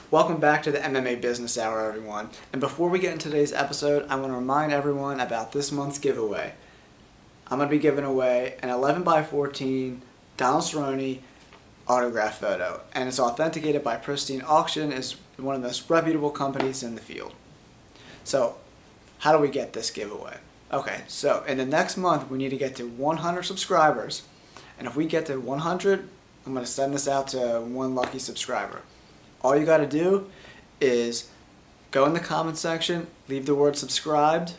Welcome back to the MMA Business Hour, everyone. And before we get into today's episode, I want to remind everyone about this month's giveaway. I'm going to be giving away an 11x14 Donald Cerrone autograph photo, and it's authenticated by Pristine Auction. It's one of the most reputable companies in the field. So, how do we get this giveaway? Okay, so in the next month, we need to get to 100 subscribers. And if we get to 100, I'm going to send this out to one lucky subscriber. All you got to do is go in the comment section, leave the word subscribed,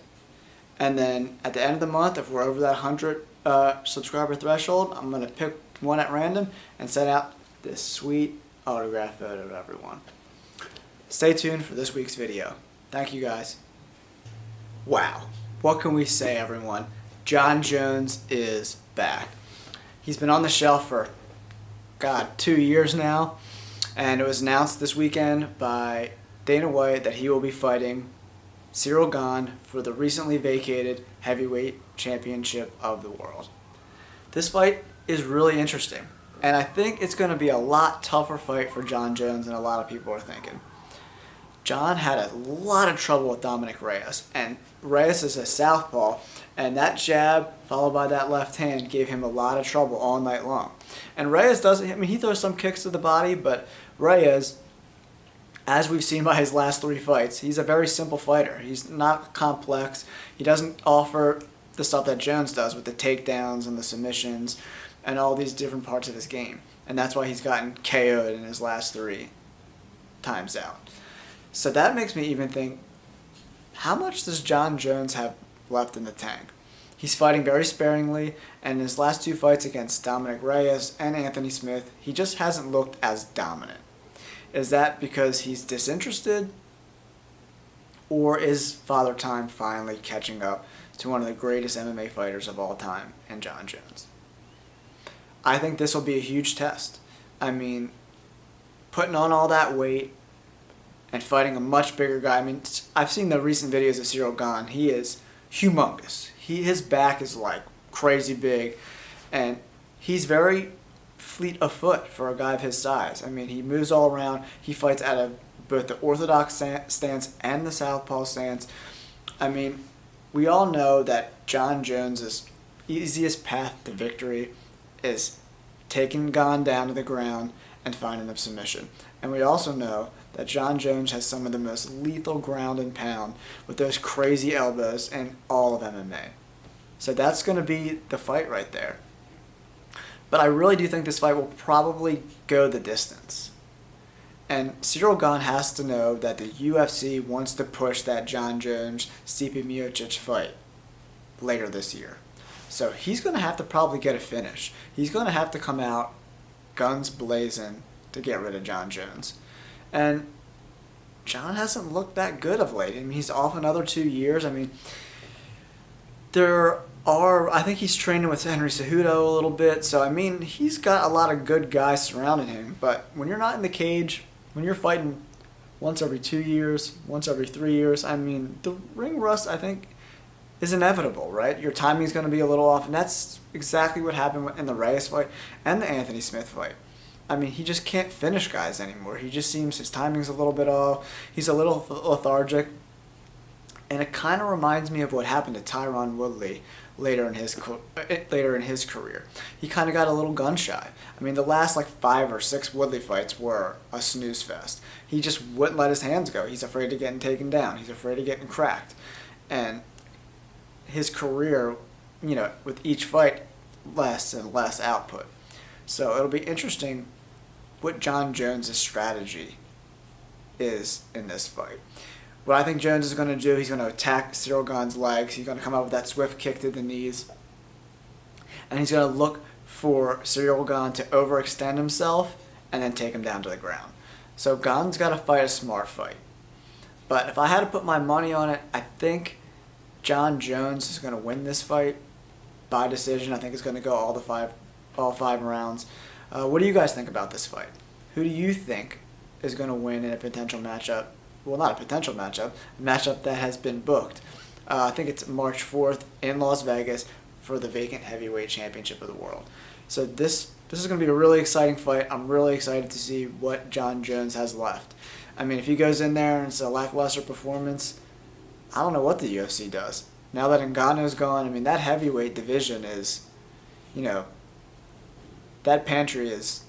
and then at the end of the month, if we're over that 100 subscriber threshold, I'm going to pick one at random and send out this sweet autograph photo to everyone. Stay tuned for this week's video. Thank you guys. Wow. What can we say, everyone? Jon Jones is back. He's been on the shelf for, 2 years now. And it was announced this weekend by Dana White that he will be fighting Ciryl Gane for the recently vacated heavyweight championship of the world. This fight is really interesting. And I think it's going to be a lot tougher fight for Jon Jones than a lot of people are thinking. Jon had a lot of trouble with Dominic Reyes, and Reyes is a southpaw, and that jab followed by that left hand gave him a lot of trouble all night long. And Reyes he throws some kicks to the body, but Reyes, as we've seen by his last 3 fights, he's a very simple fighter. He's not complex. He doesn't offer the stuff that Jones does with the takedowns and the submissions and all these different parts of his game. And that's why he's gotten KO'd in his last 3 times out. So that makes me even think, how much does Jon Jones have left in the tank? He's fighting very sparingly, and in his last 2 fights against Dominic Reyes and Anthony Smith, he just hasn't looked as dominant. Is that because he's disinterested? Or is Father Time finally catching up to one of the greatest MMA fighters of all time in Jon Jones? I think this will be a huge test. I mean, putting on all that weight and fighting a much bigger guy. I mean, I've seen the recent videos of Ciryl Gane. He is humongous. His back is like crazy big, and he's very fleet of foot for a guy of his size. I mean, he moves all around. He fights out of both the orthodox stance and the southpaw stance. I mean, we all know that Jon Jones' easiest path to victory is taking Gane down to the ground and finding a submission. And we also know that Jon Jones has some of the most lethal ground and pound with those crazy elbows in all of MMA. So that's going to be the fight right there. But I really do think this fight will probably go the distance. And Ciryl Gane has to know that the UFC wants to push that Jon Jones-Stipe Miocic fight later this year. So he's going to have to probably get a finish. He's going to have to come out guns blazing to get rid of Jon Jones. And Jon hasn't looked that good of late. I mean, he's off another 2 years. I mean, I think he's training with Henry Cejudo a little bit. So, I mean, he's got a lot of good guys surrounding him. But when you're not in the cage, when you're fighting once every 2 years, once every 3 years, I mean, the ring rust, I think, is inevitable, right? Your timing's going to be a little off. And that's exactly what happened in the Reyes fight and the Anthony Smith fight. I mean, he just can't finish guys anymore. He just seems his timing's a little bit off. He's a little lethargic. And it kind of reminds me of what happened to Tyron Woodley later in his career. He kind of got a little gun shy. I mean, the last 5 or 6 Woodley fights were a snooze fest. He just wouldn't let his hands go. He's afraid of getting taken down. He's afraid of getting cracked. And his career, with each fight, less and less output. So it'll be interesting what Jon Jones' strategy is in this fight. What I think Jones is going to do, he's going to attack Ciryl Gane's legs. He's going to come out with that swift kick to the knees. And he's going to look for Ciryl Gane to overextend himself and then take him down to the ground. So Gane's got to fight a smart fight. But if I had to put my money on it, I think Jon Jones is going to win this fight by decision. I think it's going to go all 5 rounds. What do you guys think about this fight? Who do you think is going to win in a potential matchup? Well, not a potential matchup, a matchup that has been booked. I think it's March 4th in Las Vegas for the vacant heavyweight championship of the world. So this is going to be a really exciting fight. I'm really excited to see what Jon Jones has left. I mean, if he goes in there and it's a lackluster performance, I don't know what the UFC does. Now that Ngannou's gone, I mean, that heavyweight division is, you know, that pantry is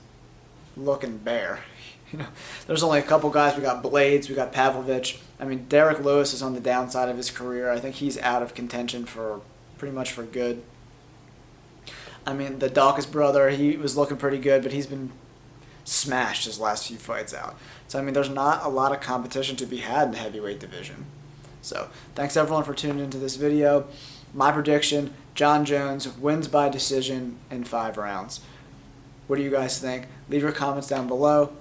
looking bare. You know, there's only a couple guys. We got Blades, we got Pavlovich. I mean, Derek Lewis is on the downside of his career. I think he's out of contention for pretty much for good. I mean, the Dawkins brother, he was looking pretty good, but he's been smashed his last few fights out. So, I mean, there's not a lot of competition to be had in the heavyweight division. So, thanks everyone for tuning into this video. My prediction, Jon Jones wins by decision in 5 rounds. What do you guys think? Leave your comments down below.